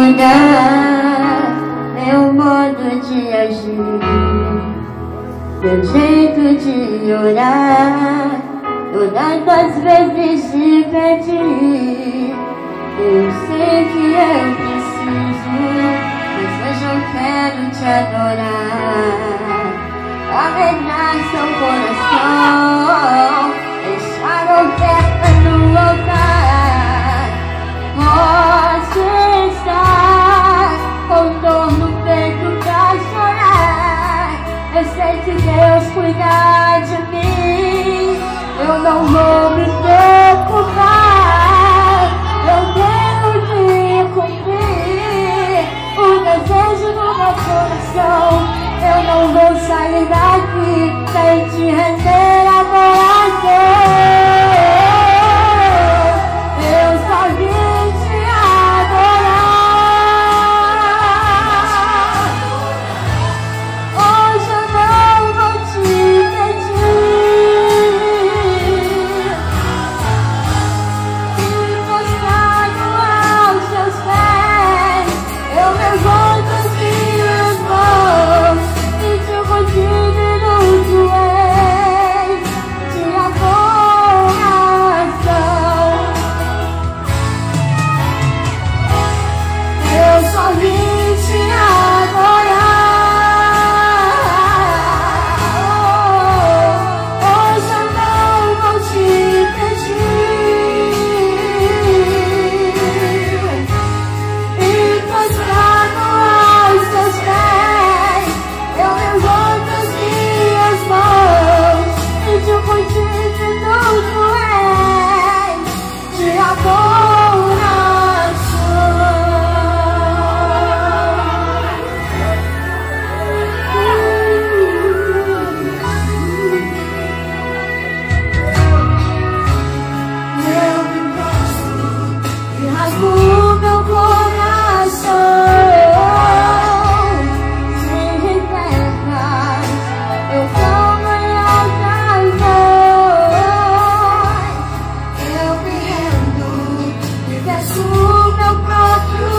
mudar meu modo de agir, meu jeito de orar. Todas as vezes te pedi, eu sei que eu preciso, mas hoje eu quero te adorar. Alegrar seu coração, deixar oferta no altar. Posso estar com dor no peito pra chorar. Eu sei que Deus cuida de mim, eu não vou me preocupar. Eu tenho que cumprir o desejo do meu coração. Eu não vou sair daqui sem te render adoração. Eu só vim te adorar. Hoje eu não vou te pedir, encostado aos seus pés, eu levanto as minhas mãos e te contigo no joelho de adoração. Eu só vim te adorar. Hoje eu não vou te pedir, encostado aos seus pés, eu levanto as minhas mãos e te contigo no joelho de adoração. Eu me prostro e rasgo meu coração sem reservas. Eu clamo em alta voz, eu me rendo e peço meu próprio